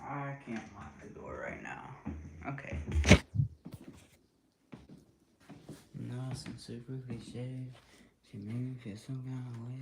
I can't lock the door right now. Okay. Nice and super cliche. She made me feel some kind of way.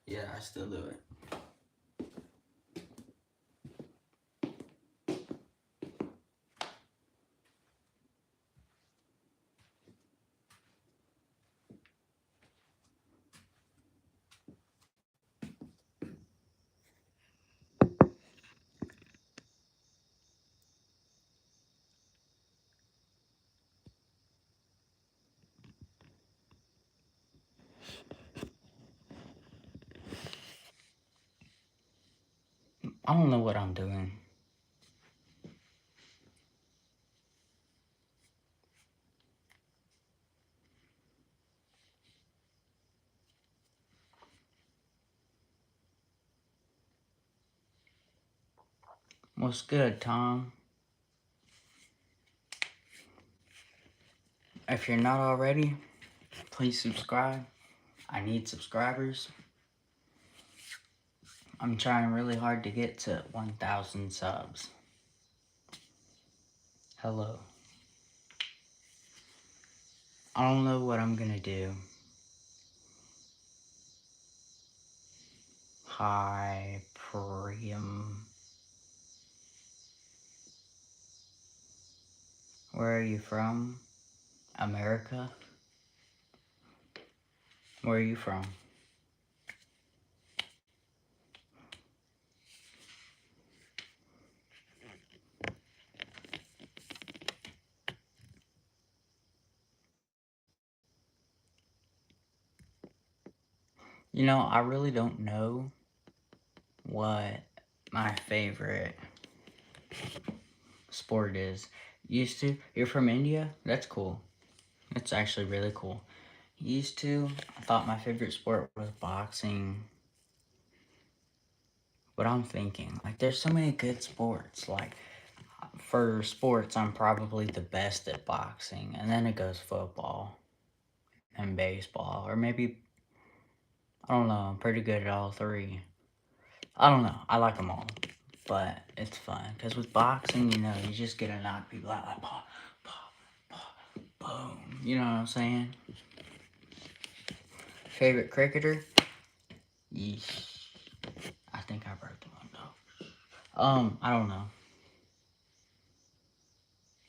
Yeah, I still do it. I don't know what I'm doing. What's good, Tom? If you're not already, please subscribe. I need subscribers. I'm trying really hard to get to 1,000 subs. Hello. I don't know what I'm gonna do. Hi, Priam. Where are you from? America? Where are you from? You know, I really don't know what my favorite sport is. Used to? You're from India? That's cool. That's actually really cool. Used to, I thought my favorite sport was boxing. But I'm thinking, like, there's so many good sports. Like, for sports, I'm probably the best at boxing. And then it goes football and baseball. Or maybe, I don't know, I'm pretty good at all three. I don't know. I like them all. But it's fun. Because with boxing, you know, you just get to knock people out like, pop, pop, pop, boom. You know what I'm saying? Favorite cricketer? Yeesh. I think I broke the window. I don't know.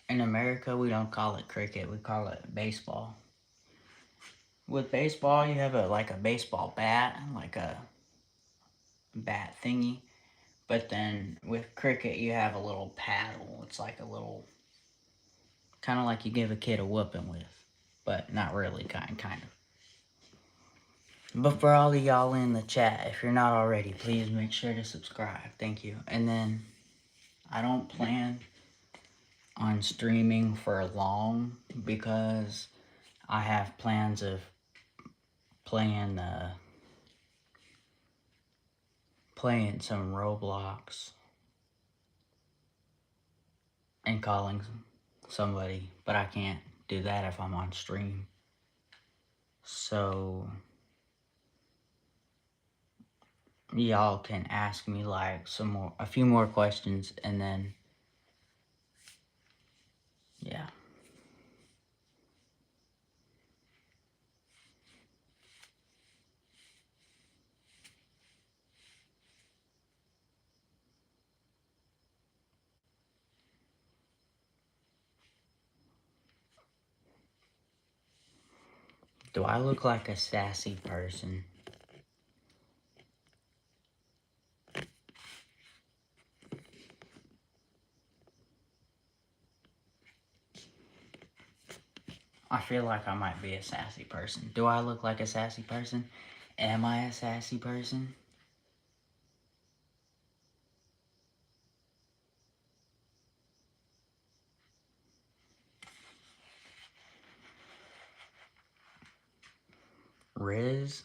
In America, we don't call it cricket. We call it baseball. With baseball, you have a baseball bat, like a bat thingy. But then with cricket, you have a little paddle. It's like a little, kind of like you give a kid a whooping with, but not really, kind of. But for all of y'all in the chat, if you're not already, please make sure to subscribe. Thank you. And then I don't plan on streaming for long because I have plans of playing playing some Roblox and calling somebody, but I can't do that if I'm on stream. So y'all can ask me like a few more questions, and then yeah. Do I look like a sassy person? I feel like I might be a sassy person. Do I look like a sassy person? Am I a sassy person? Riz?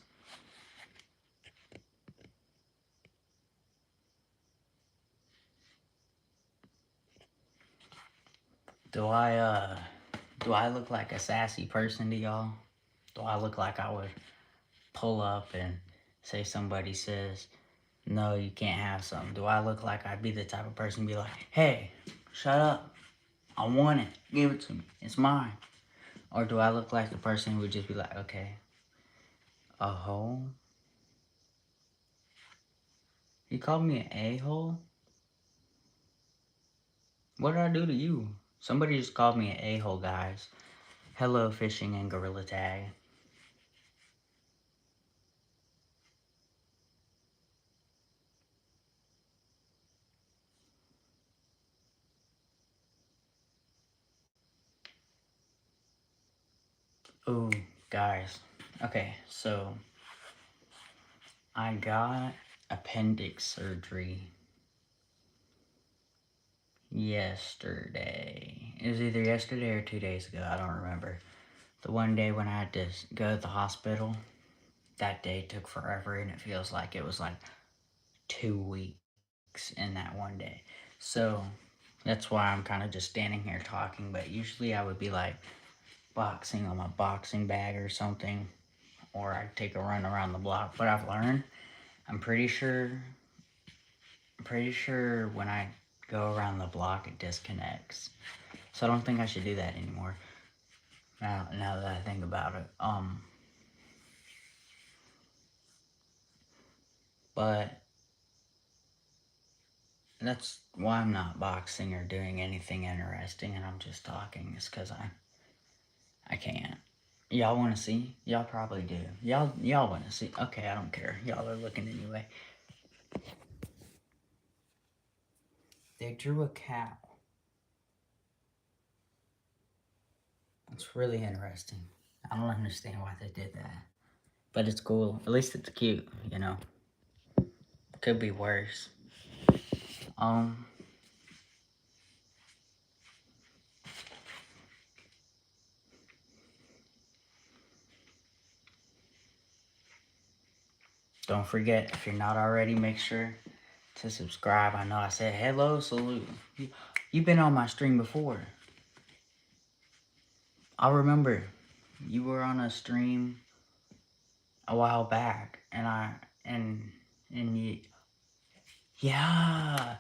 Do I look like a sassy person to y'all? Do I look like I would pull up and say somebody says, no, you can't have something? Do I look like I'd be the type of person to be like, hey, shut up. I want it. Give it to me. It's mine. Or do I look like the person who would just be like, okay, a hole? You called me an a-hole? What did I do to you? Somebody just called me an a-hole, guys. Hello, Fishing and Gorilla Tag. Ooh, guys. Okay, so I got appendix surgery yesterday. It was either yesterday or 2 days ago. I don't remember. The one day when I had to go to the hospital, that day took forever, and it feels like it was like 2 weeks in that one day. So that's why I'm kind of just standing here talking. But usually I would be like boxing on my boxing bag or something, or I'd take a run around the block. But I've learned, I'm pretty sure when I go around the block it disconnects. So I don't think I should do that anymore. Now that I think about it. But that's why I'm not boxing or doing anything interesting, and I'm just talking. It's because I can't. Y'all want to see? Y'all probably do. Y'all want to see? Okay, I don't care. Y'all are looking anyway. They drew a cow. It's really interesting. I don't understand why they did that, but it's cool. At least it's cute, you know. Could be worse. Don't forget, if you're not already, make sure to subscribe. I know I said hello, salute. You've been on my stream before. I remember you were on a stream a while back, and you, yeah.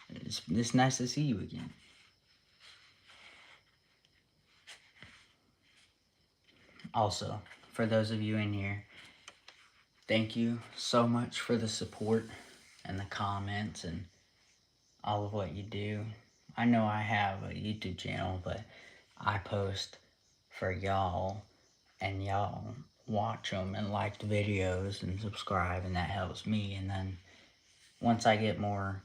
It's nice to see you again. Also, for those of you in here, thank you so much for the support and the comments and all of what you do. I know I have a YouTube channel, but I post for y'all, and y'all watch them and like the videos and subscribe, and that helps me. And then once I get more,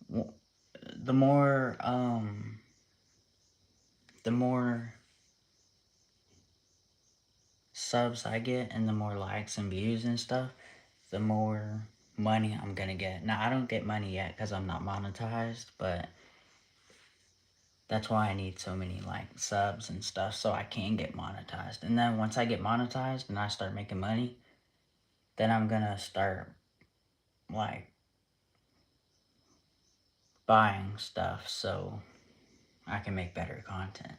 the more subs I get and the more likes and views and stuff, the more money I'm gonna get. Now, I don't get money yet because I'm not monetized, but that's why I need so many like subs and stuff so I can get monetized. And then once I get monetized and I start making money, then I'm gonna start like buying stuff so I can make better content.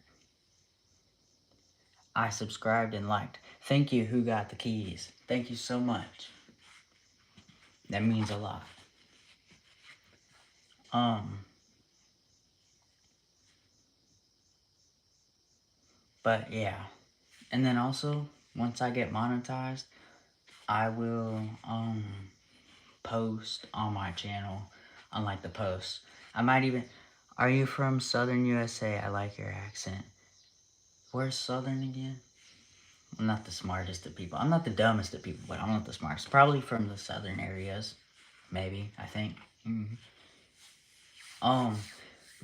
I subscribed and liked. Thank you, who got the keys. Thank you so much. That means a lot. But yeah. And then also, once I get monetized, I will post on my channel, unlike the posts. I might even, are you from Southern USA? I like your accent. Where's Southern again? I'm not the smartest of people. I'm not the dumbest of people, but I'm not the smartest. Probably from the southern areas. Maybe, I think. Mm. Um,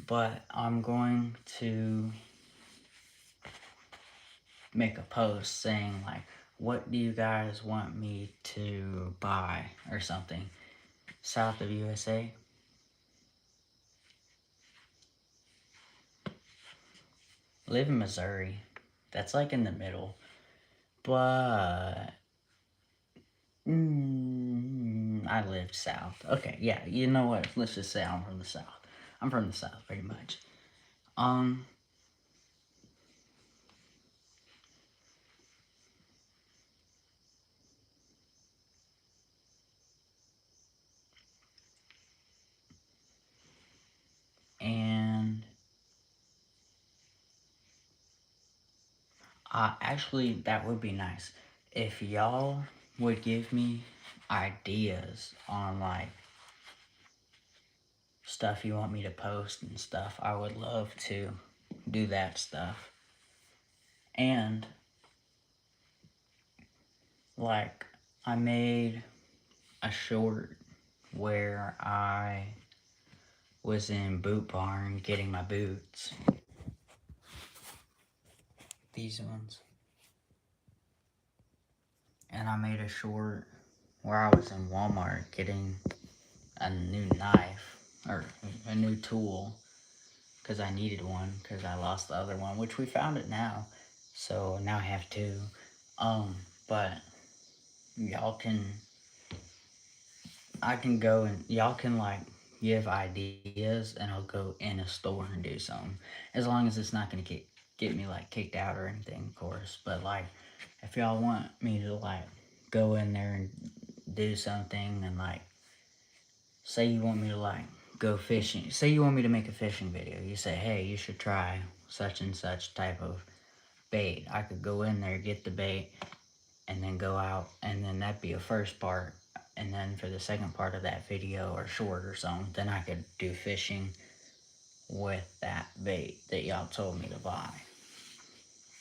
but I'm going to make a post saying, like, what do you guys want me to buy or something? South of USA? I live in Missouri. That's like in the middle. But I lived south. Okay, yeah, you know what? Let's just say I'm from the south. I'm from the south, pretty much. Um, and actually, that would be nice if y'all would give me ideas on like stuff you want me to post and stuff. I would love to do that stuff. And like, I made a short where I was in Boot Barn getting my boots. These ones. And I made a short where I was in Walmart getting a new knife or a new tool because I needed one because I lost the other one, which we found it now. So now I have two. But y'all can, I can go and y'all can like give ideas and I'll go in a store and do something. As long as it's not gonna get me like kicked out or anything, of course. But like, if y'all want me to like go in there and do something and like, say you want me to like go fishing. Say you want me to make a fishing video. You say, hey, you should try such and such type of bait. I could go in there, get the bait, and then go out, and then that'd be a first part. And then for the second part of that video or short or something, then I could do fishing with that bait that y'all told me to buy.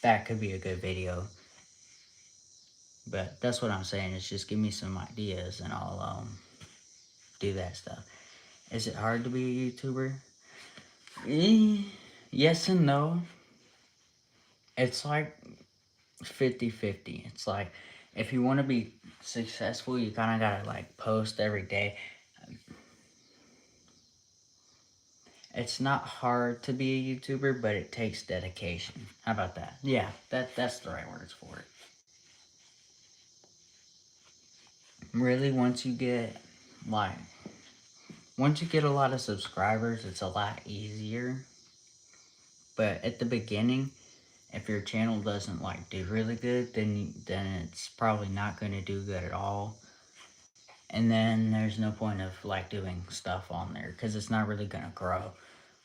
That could be a good video. But that's what I'm saying, is just give me some ideas and I'll do that stuff. Is it hard to be a YouTuber? Yes and no. It's like 50-50. It's like, if you want to be successful, you kind of gotta like post every day. It's not hard to be a YouTuber, but it takes dedication. How about that? Yeah, that's the right words for it. Really, once you get a lot of subscribers, it's a lot easier. But at the beginning, if your channel doesn't like do really good, then it's probably not going to do good at all. And then there's no point of like doing stuff on there because it's not really going to grow.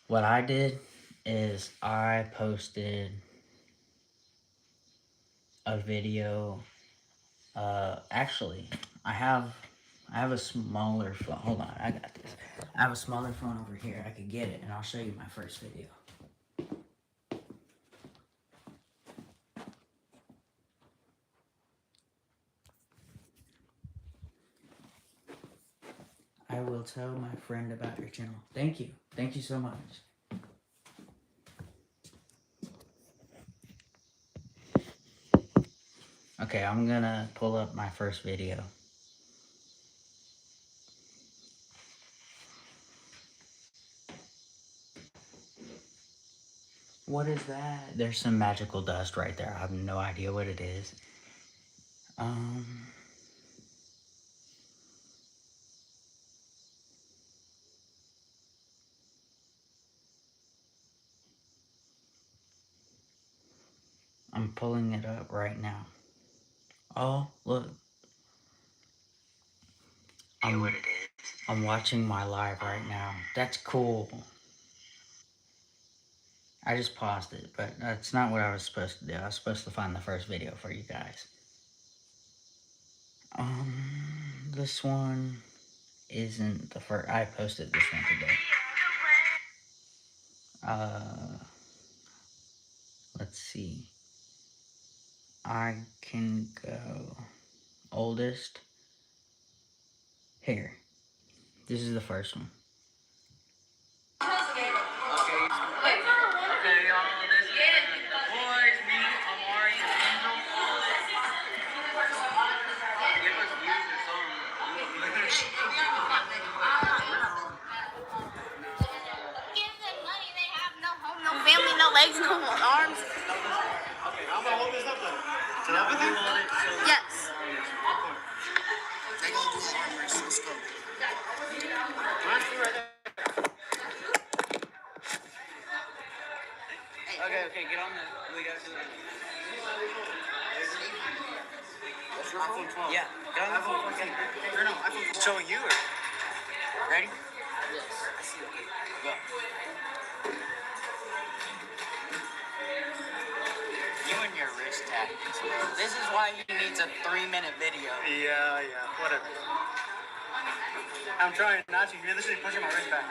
What I did is I posted a video. Actually, I have a smaller phone. Hold on, I got this. I have a smaller phone over here. I could get it, and I'll show you my first video. I will tell my friend about your channel. Thank you. Thank you so much. Okay, I'm gonna pull up my first video. What is that? There's some magical dust right there. I have no idea what it is. I'm pulling it up right now. Oh, look. I'm watching my live right now. That's cool. I just paused it, but that's not what I was supposed to do. I was supposed to find the first video for you guys. This one isn't the first. I posted this one today. Let's see. I can go oldest. Here. This is the first one. Okay, y'all, this is the boys, me, Amari, and Angel. Give us views or no family, no legs, no arms. Okay, I'm gonna hold this up though. Telepathy? Yes. They're gonna do the arm race. Let's go. Okay, get on the. We gotta do it. That's your iPhone 12. Yeah, get on the phone. No, iPhone 12. Showing you or? Ready? Yes. Go. You and your wrist tactics. This is why you need a 3-minute video. Yeah, whatever. I'm trying not to. You're literally pushing my wrist back.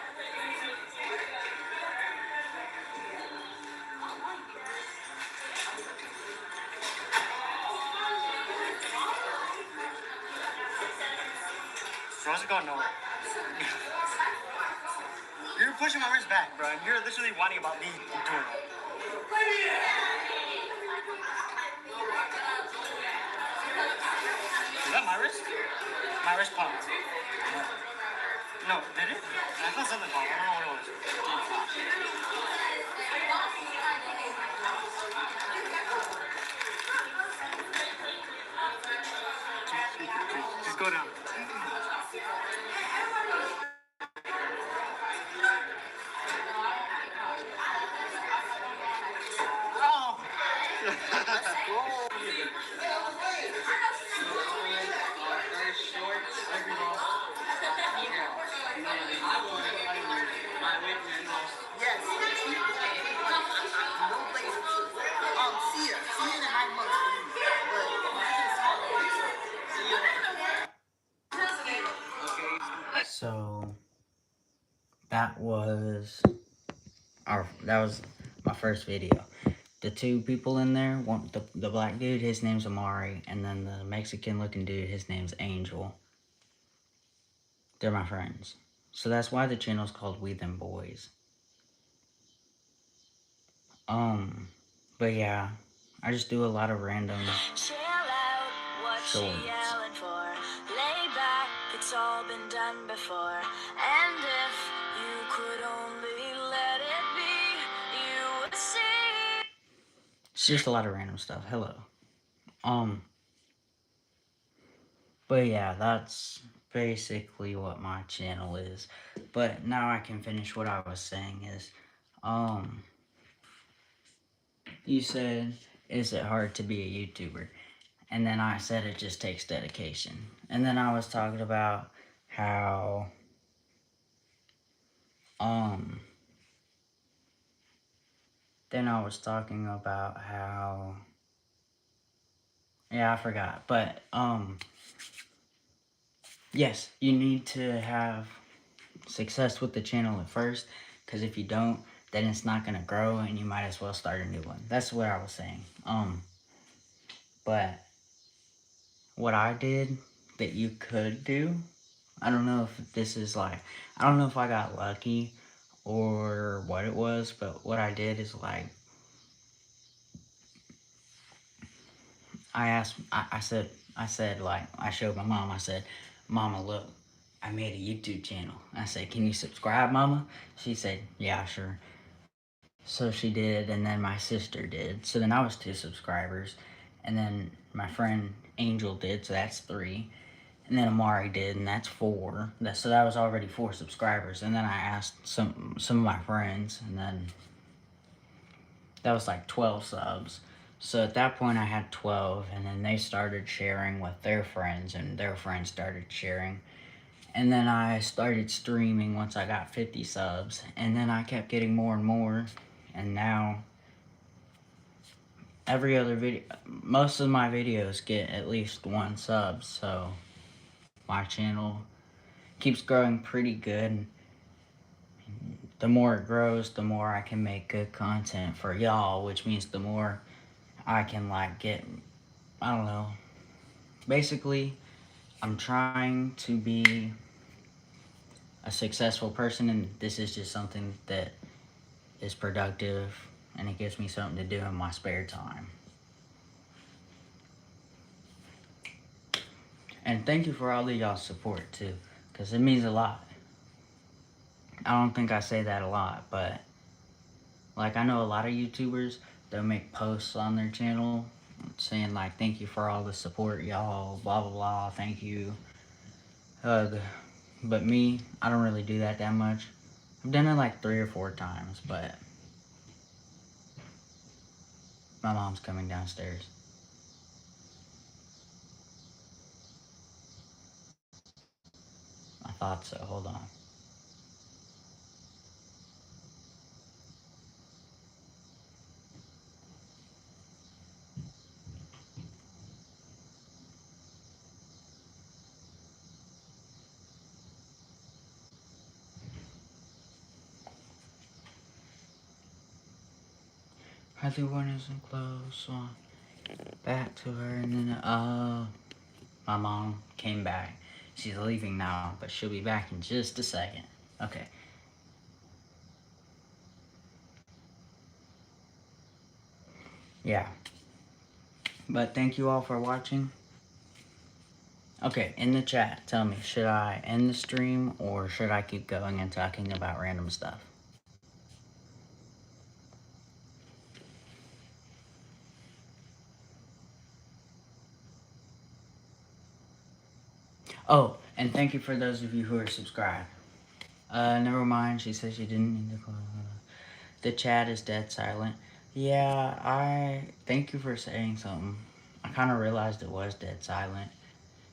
Supposed to go nowhere. You're pushing my wrist back, bro. And you're literally whining about me doing it. Is that my wrist? My wrist popped. No, did it? I felt something pop. I don't know what it was. Just go down. So that was my first video. The two people in there, the black dude, his name's Amari, and then the Mexican looking dude, his name's Angel. They're my friends. So that's why the channel's called We Them Boys. But yeah, I just do a lot of random shorts. It's all been done before. And if you could only let it be, you would see. It's just a lot of random stuff. Hello. But yeah, that's basically what my channel is. But now I can finish what I was saying is, you said, is it hard to be a YouTuber? And then I said it just takes dedication. And then I was talking about how, then I was talking about how, yeah, I forgot. But, yes, you need to have success with the channel at first, because if you don't, then it's not going to grow, and you might as well start a new one. That's what I was saying. But what I did that you could do, I don't know if this is like, I don't know if I got lucky or what it was, but what I did is like, I said like, I showed my mom, I said, Mama, look, I made a YouTube channel. I said, can you subscribe, Mama? She said, yeah, sure. So she did, and then my sister did. So then I was 2 subscribers. And then my friend Angel did, so that's 3. And then Amari did, and that's 4. So that was already 4 subscribers. And then I asked some of my friends, and then that was like 12 subs. So at that point I had 12, and then they started sharing with their friends, and their friends started sharing. And then I started streaming once I got 50 subs, and then I kept getting more and more, and now every other video, most of my videos get at least 1 sub, so my channel keeps growing pretty good. The more it grows, the more I can make good content for y'all, which means the more I can like get I don't know. Basically, I'm trying to be a successful person, and this is just something that is productive and it gives me something to do in my spare time. And thank you for all of y'all's support too, because it means a lot. I don't think I say that a lot, but like I know a lot of YouTubers, they'll make posts on their channel saying like, thank you for all the support, y'all, blah blah blah, thank you, hug. But me, I don't really do that much. I've done it like 3 or 4 times, but my mom's coming downstairs. I thought so. Hold on. Everyone isn't close. So back to her, and then my mom came back. She's leaving now, but she'll be back in just a second. Okay. Yeah. But thank you all for watching. Okay, in the chat, tell me, should I end the stream or should I keep going and talking about random stuff? Oh, and thank you for those of you who are subscribed. Never mind, she said she didn't need to call. The chat is dead silent. Yeah, I thank you for saying something. I kind of realized it was dead silent.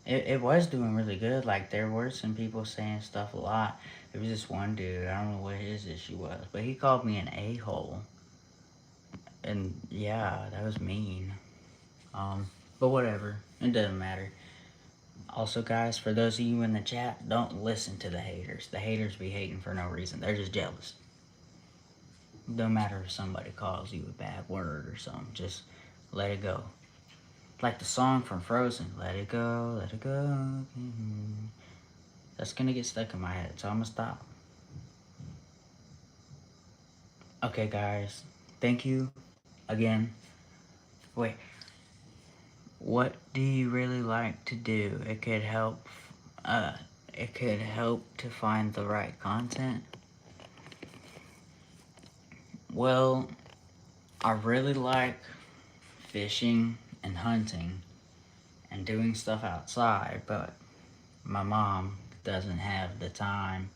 It was doing really good. Like, there were some people saying stuff a lot. There was this one dude, I don't know what his issue was, but he called me an a-hole. And yeah, that was mean. But whatever. It doesn't matter. Also, guys, for those of you in the chat, don't listen to the haters. The haters be hating for no reason. They're just jealous. Don't matter if somebody calls you a bad word or something. Just let it go. Like the song from Frozen, let it go, let it go. That's gonna get stuck in my head, so I'm gonna stop. Okay, guys, thank you again. Wait, what do you really like to do? It could help. It could help to find the right content. Well, I really like fishing and hunting and doing stuff outside, but my mom doesn't have the time,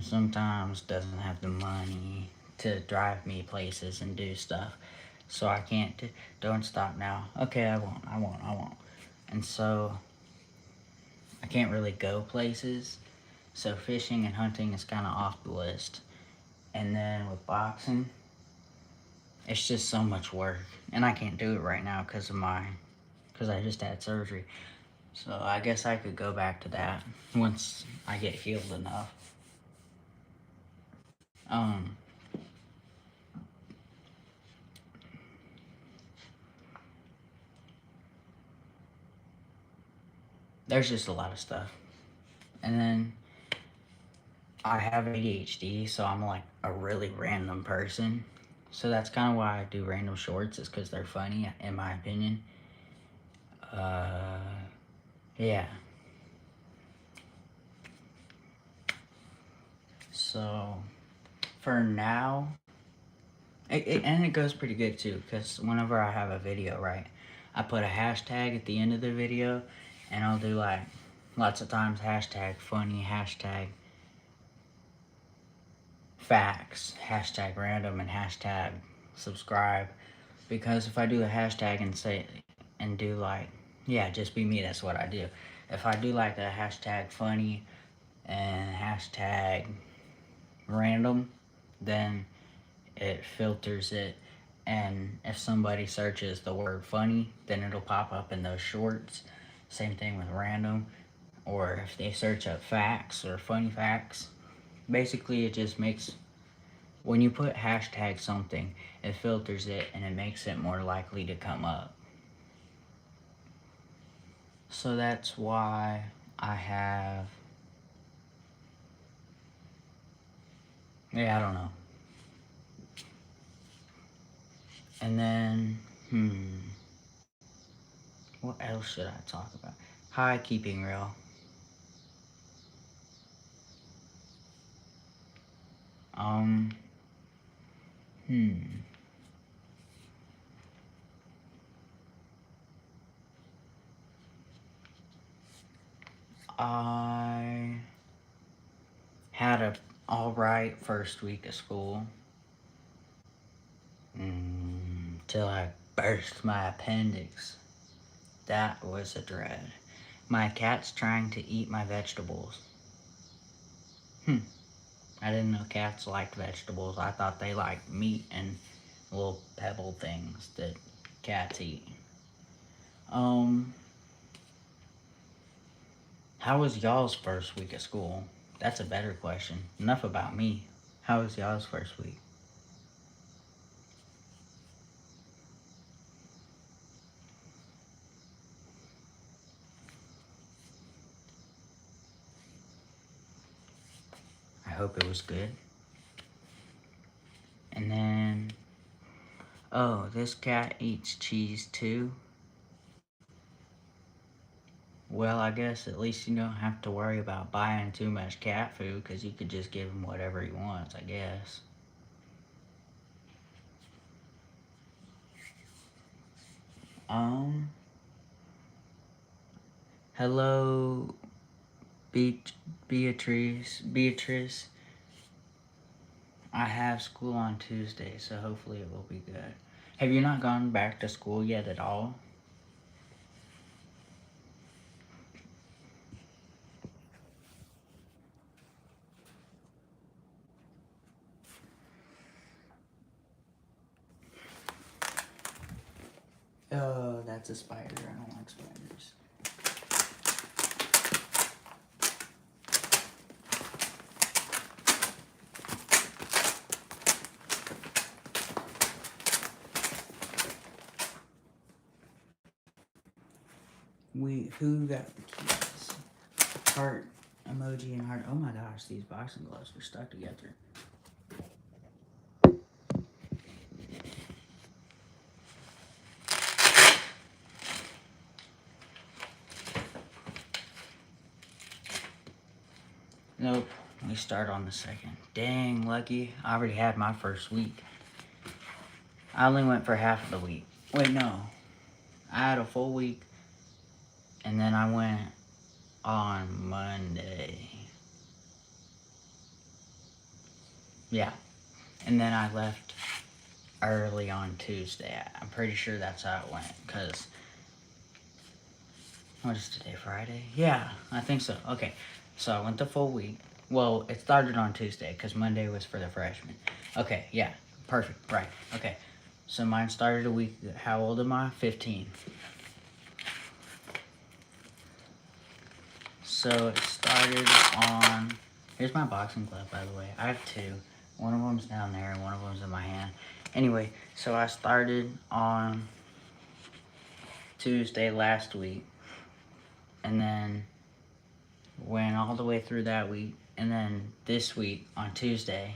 sometimes doesn't have the money to drive me places and do stuff. So I can't do, don't stop now. Okay, I won't. And so I can't really go places. So fishing and hunting is kind of off the list. And then with boxing, it's just so much work. And I can't do it right now because I just had surgery. So I guess I could go back to that once I get healed enough. Um, there's just a lot of stuff. And then I have ADHD, so I'm like a really random person. So that's kind of why I do random shorts, is because they're funny, in my opinion. Yeah. So for now, and it goes pretty good too, because whenever I have a video, right, I put a hashtag at the end of the video, and I'll do like lots of times hashtag funny, hashtag facts, hashtag random, and hashtag subscribe. Because if I do a hashtag and say and do like, yeah, just be me, that's what I do. If I do like a hashtag funny and hashtag random, then it filters it, and if somebody searches the word funny, then it'll pop up in those shorts. Same thing with random. Or if they search up facts or funny facts, basically it just makes when you put hashtag something, it filters it and it makes it more likely to come up. So that's why I have. Yeah, I don't know. And then, what else should I talk about? Hi, keeping real. Um, hmm. I had a alright first week of school. Till I burst my appendix. That was a dread. My cat's trying to eat my vegetables. I didn't know cats liked vegetables. I thought they liked meat and little pebble things that cats eat. How was y'all's first week of school? That's a better question. Enough about me. How was y'all's first week? I hope it was good. And then, oh, this cat eats cheese too. Well, I guess at least you don't have to worry about buying too much cat food because you could just give him whatever he wants, I guess. Um, hello, Beatrice. I have school on Tuesday, so hopefully it will be good. Have you not gone back to school yet at all? Oh, that's a spider. I don't like spiders. Who got the keys? Heart emoji and heart. Oh my gosh, these boxing gloves are stuck together. Nope, we start on the 2nd. Dang, lucky. I already had my first week. I only went for half of the week. Wait, no. I had a full week, and then I went on Monday. Yeah. And then I left early on Tuesday. I'm pretty sure that's how it went, because what is today, Friday? Yeah, I think so. Okay, so I went the full week. Well, it started on Tuesday, because Monday was for the freshmen. Okay, yeah, perfect, right, okay. So mine started a week, how old am I? 15. So it started on, here's my boxing glove, by the way. I have two. One of them's down there, and one of them's in my hand. Anyway, so I started on Tuesday last week, and then went all the way through that week, and then this week on Tuesday,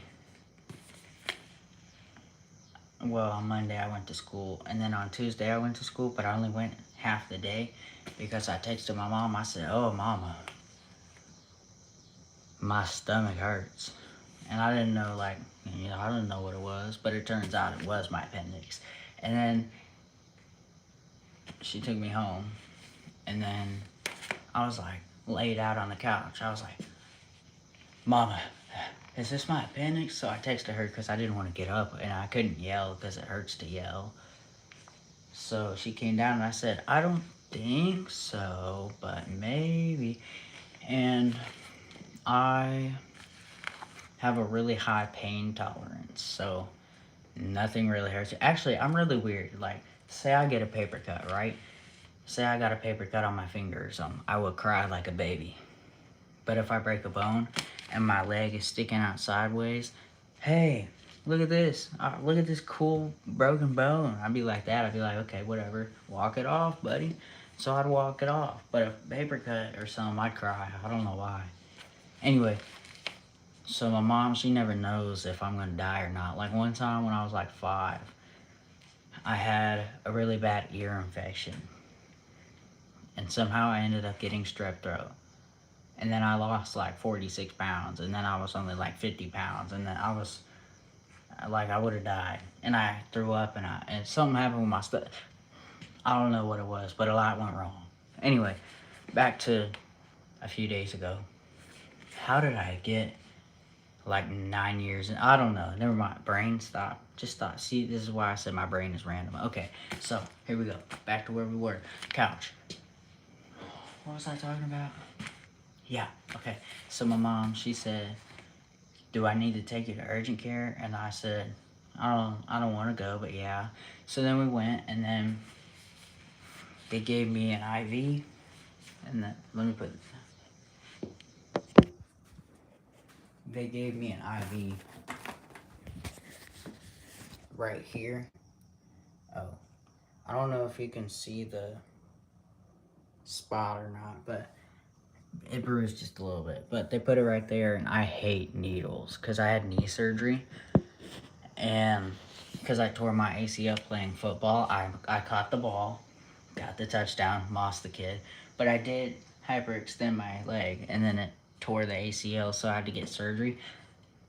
well, on Monday I went to school, and then on Tuesday I went to school, but I only went half the day because I texted my mom. I said, oh, mama, my stomach hurts. And I didn't know, like, I didn't know what it was, but it turns out it was my appendix. And then she took me home, and then I was like laid out on the couch. I was like, Mama, is this my appendix? So I texted her because I didn't want to get up, and I couldn't yell because it hurts to yell. So she came down, and I said, I don't think so, but maybe. And I have a really high pain tolerance, so nothing really hurts. Actually, I'm really weird. Like, say I get a paper cut, right? Say I got a paper cut on my finger or something. I would cry like a baby. But if I break a bone and my leg is sticking out sideways, hey, look at this. Look at this cool broken bone. I'd be like that. I'd be like, okay, whatever. Walk it off, buddy. So I'd walk it off. But a paper cut or something, I'd cry. I don't know why. Anyway, so my mom, she never knows if I'm going to die or not. Like one time when I was like 5, I had a really bad ear infection. And somehow I ended up getting strep throat. And then I lost like 46 pounds. And then I was only like 50 pounds. And then I was like, I would have died. And I threw up and something happened with my stomach. I don't know what it was, but a lot went wrong. Anyway, back to a few days ago. How did I get like 9 years? I don't know. Never mind. Brain stop. Just stop. See, this is why I said my brain is random. Okay, so here we go. Back to where we were. Couch. What was I talking about? Yeah, okay. So my mom, she said, do I need to take you to urgent care? And I said, I don't want to go, but yeah. So then we went, and then they gave me an IV. And then, let me put they gave me an IV right here. Oh, I don't know if you can see the spot or not, but it bruised just a little bit. But they put it right there, and I hate needles because I had knee surgery, and because I tore my ACL playing football. I caught the ball, got the touchdown, lost the kid, but I did hyperextend my leg, and then it tore the ACL, so I had to get surgery.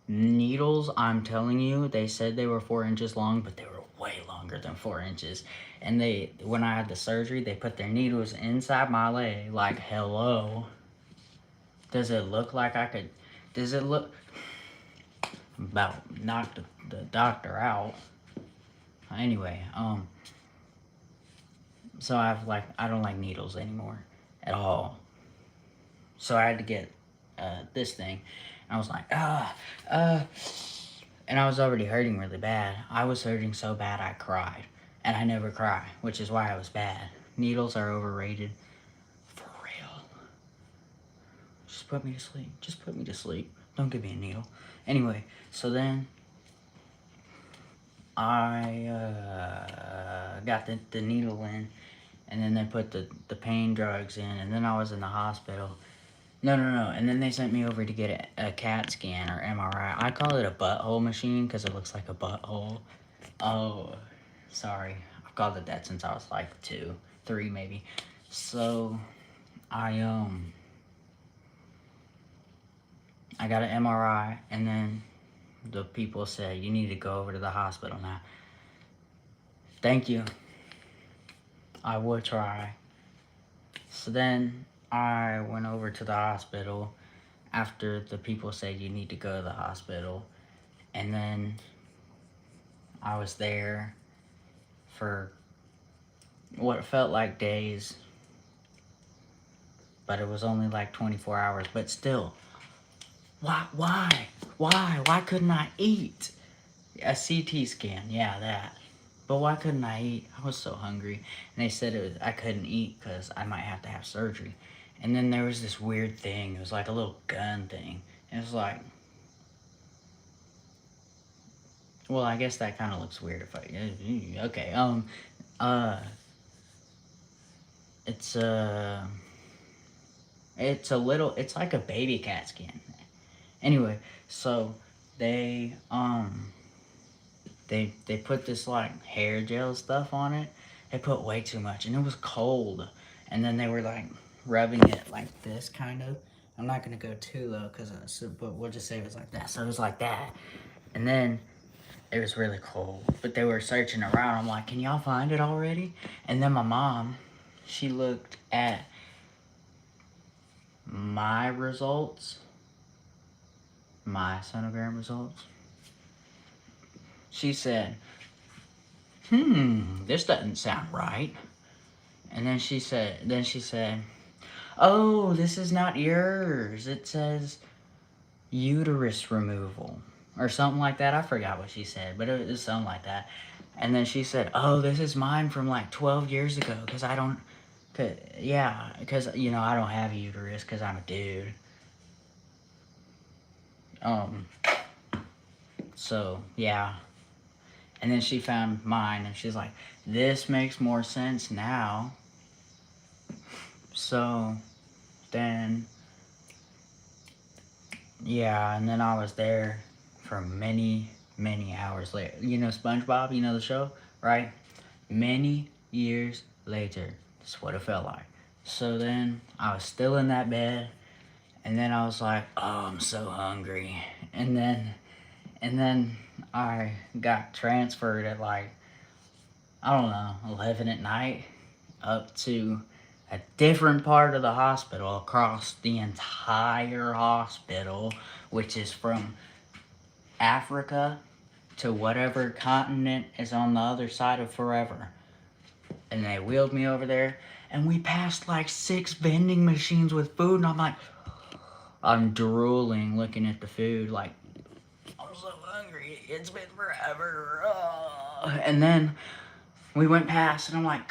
Needles, I'm telling you, they said they were 4 inches long, but they were way longer than 4 inches. And when I had the surgery, they put their needles inside my leg. Like, hello. Does it look like I could? Does it look? About knocked the doctor out. Anyway, so I don't like needles anymore at all. So I had to get this thing. And I was like, and I was already hurting really bad. I was hurting so bad I cried. And I never cry, which is why I was bad. Needles are overrated. For real. Just put me to sleep. Just put me to sleep. Don't give me a needle. Anyway, so then I got the needle in, and then they put the pain drugs in, and then I was in the hospital. No. And then they sent me over to get a CAT scan or MRI. I call it a butthole machine because it looks like a butthole. Oh, sorry. I've called it that since I was like 2, 3 maybe. So, I got an MRI, and then the people said, you need to go over to the hospital now. Thank you. I will try. So then I went over to the hospital after the people said you need to go to the hospital. And then I was there for what felt like days, but it was only like 24 hours. But still, why couldn't I eat? A CT scan, yeah, that. But why couldn't I eat? I was so hungry. And they said I couldn't eat because I might have to have surgery. And then there was this weird thing. It was like a little gun thing. It was like, well, I guess that kind of looks weird if I, okay, it's like a baby CAT scan. Anyway, so they put this like hair gel stuff on it. They put way too much, and it was cold. And then they were like rubbing it like this, kind of. I'm not gonna go too low but we'll just say it was like that. So it was like that, and then it was really cold. But they were searching around. I'm like, can y'all find it already? And then my mom, she looked at my results, my sonogram results. She said, this doesn't sound right. And then she said, oh, this is not yours. It says uterus removal or something like that. I forgot what she said, but it was something like that. And then she said, oh, this is mine from like 12 years ago because I don't have a uterus because I'm a dude. So, yeah. And then she found mine, and she's like, this makes more sense now. So, then, yeah, and then I was there for many, many hours later. You know SpongeBob? You know the show? Right? Many years later. That's what it felt like. So then, I was still in that bed, and then I was like, oh, I'm so hungry. And then I got transferred at like, I don't know, 11 at night up to a different part of the hospital across the entire hospital, which is from Africa to whatever continent is on the other side of forever. And they wheeled me over there, and we passed like 6 vending machines with food, and I'm like, I'm drooling looking at the food, like, I'm so hungry. It's been forever. And then we went past, and I'm like,